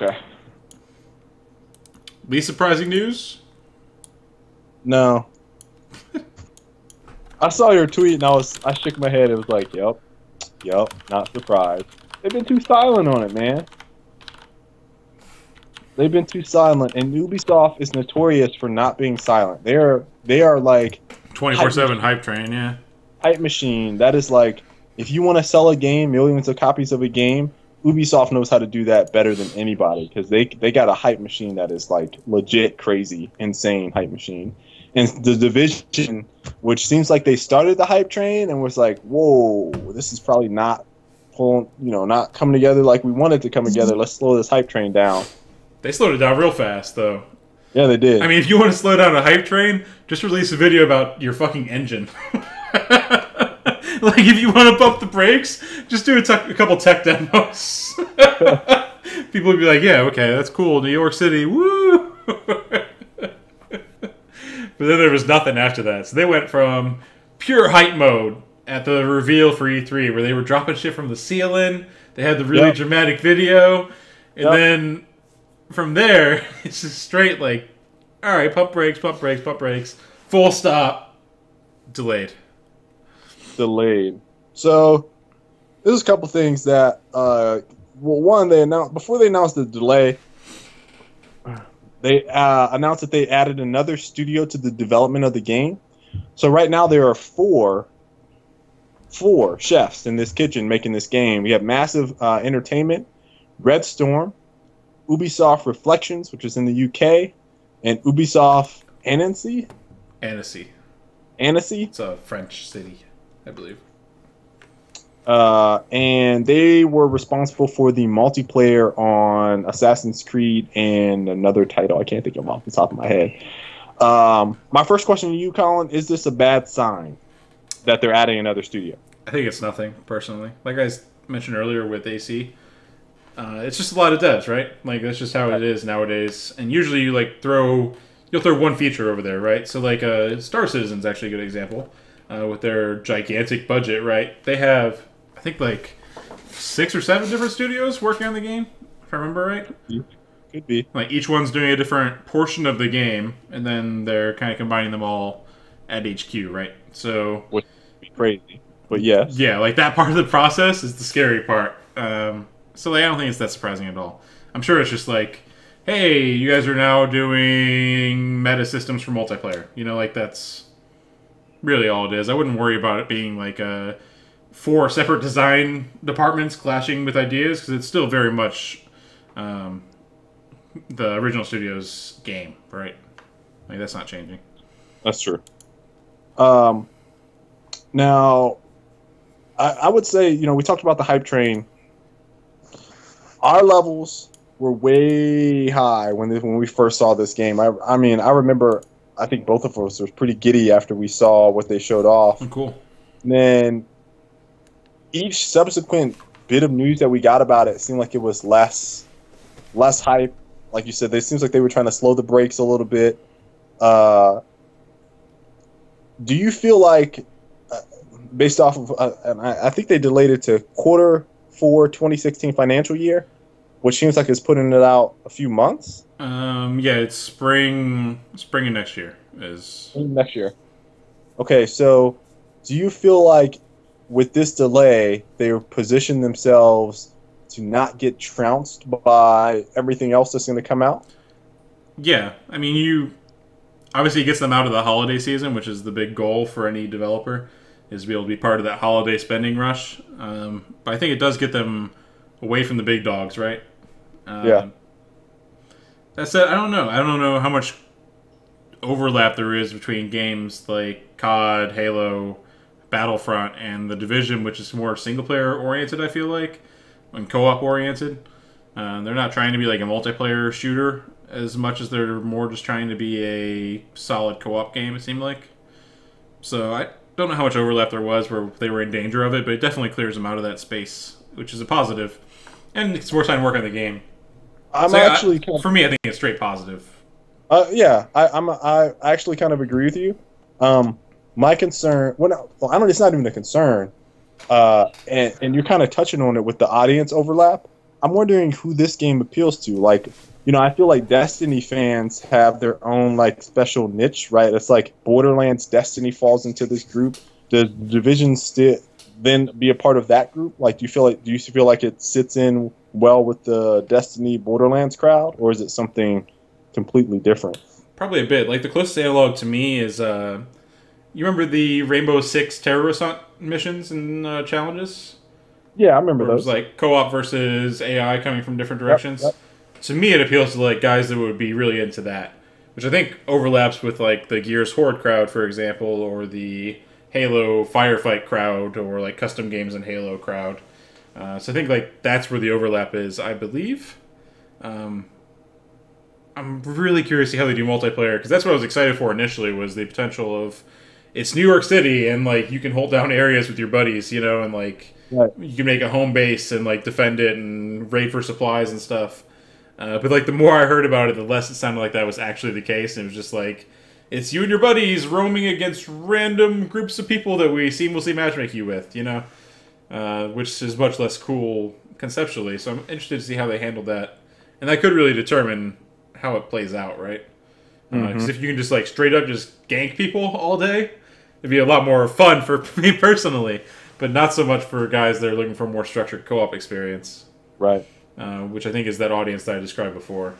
Okay. Least surprising news? No. I saw your tweet and I shook my head. It was like, yep, not surprised. They've been too silent on it, man. They've been too silent, and Ubisoft is notorious for not being silent. They are like 24/7 hype train, yeah. hype machine. That is like, if you want to sell a game, millions of copies of a game, Ubisoft knows how to do that better than anybody because they got a hype machine that is like legit crazy, insane hype machine. And the Division, which seems like they started the hype train and was like, whoa, this is probably not pulling, not coming together like we wanted to come together. Let's slow this hype train down. They slowed it down real fast, though. Yeah, they did. I mean, if you want to slow down a hype train, just release a video about your fucking engine. Like, if you want to bump the brakes, just do a couple tech demos. People would be like, yeah, okay, that's cool. New York City, woo! But then there was nothing after that. So they went from pure hype mode at the reveal for E3, where they were dropping shit from the ceiling. They had the really dramatic video. And then from there, it's just straight like, all right, pump brakes, pump brakes, pump brakes. Full stop. Delayed. So there's a couple things that, well, one, they announced, before they announced the delay, they announced that they added another studio to the development of the game. So right now there are four chefs in this kitchen making this game. We have Massive Entertainment, Red Storm, Ubisoft Reflections, which is in the UK, and Ubisoft Annecy. Annecy. Annecy? It's a French city, I believe. And they were responsible for the multiplayer on Assassin's Creed and another title. I can't think of them off the top of my head. My first question to you, Colin, is this a bad sign that they're adding another studio? I think it's nothing, personally. Like I mentioned earlier with AC, it's just a lot of devs, right? Like, that's just how it is nowadays. And usually you, like, you'll throw one feature over there, right? So, like, Star Citizen's actually a good example. With their gigantic budget, right? They have, I think, like 6 or 7 different studios working on the game, if I remember right. Could be. Like, each one's doing a different portion of the game, and then they're kind of combining them all at HQ, right? So, which would be crazy, but yes. Yeah, like, that part of the process is the scary part. So, like, I don't think it's that surprising at all. I'm sure it's just like, hey, you guys are now doing meta systems for multiplayer. Like, that's really all it is. I wouldn't worry about it being like 4 separate design departments clashing with ideas, because it's still very much the original studio's game, right? Like, that's not changing. That's true. Now, I would say, we talked about the hype train. Our levels were way high when we first saw this game. I mean, I remember, I think both of us were pretty giddy after we saw what they showed off. Cool. And then each subsequent bit of news that we got about it seemed like it was less hype. Like you said, it seems like they were trying to slow the brakes a little bit. Do you feel like, based off of, and I think they delayed it to Q4 2016 financial year, which seems like it's putting it out a few months? Yeah, it's spring of next year. Next year. Okay, so do you feel like with this delay, they position themselves to not get trounced by everything else that's going to come out? Yeah, I mean, obviously it gets them out of the holiday season, which is the big goal for any developer, is to be able to be part of that holiday spending rush. But I think it does get them away from the big dogs, right? Yeah. That said, I don't know. I don't know how much overlap there is between games like COD, Halo, Battlefront, and The Division, which is more single-player oriented, I feel like, and co-op oriented. They're not trying to be like a multiplayer shooter as much as they're more just trying to be a solid co-op game, it seemed like. So I don't know how much overlap there was where they were in danger of it, but it definitely clears them out of that space, which is a positive. And it's more time to work on the game. For me, I think it's straight positive. Yeah, I actually kind of agree with you. My concern, it's not even a concern, and you're kind of touching on it with the audience overlap. I'm wondering who this game appeals to. Like, I feel like Destiny fans have their own like special niche, right? It's like Borderlands, Destiny falls into this group. Does Division still then be a part of that group? Like, do you feel like it sits in well with the Destiny Borderlands crowd, or is it something completely different? Probably a bit. Like the closest analog to me is you remember the Rainbow Six terrorist hunt missions and challenges? Yeah, I remember Where it was those. like co-op versus AI coming from different Yep, directions. yep. To me, it appeals to like guys that would be really into that, which I think overlaps with like the Gears Horde crowd, for example, or the Halo Firefight crowd, or like custom games in Halo crowd. So I think like that's where the overlap is, I believe. Um, I'm really curious to see how they do multiplayer because that's what I was excited for initially was the potential of it's New York City and like you can hold down areas with your buddies, and like Right. you can make a home base and like defend it and raid for supplies and stuff. But like the more I heard about it, the less it sounded like that was actually the case. And it was just like it's you and your buddies roaming against random groups of people that we seamlessly matchmake you with, which is much less cool conceptually. So I'm interested to see how they handle that, and that could really determine how it plays out, right? Because if you can just like straight up just gank people all day, it'd be a lot more fun for me personally, but not so much for guys that are looking for a more structured co-op experience, Right. which I think is that audience that I described before.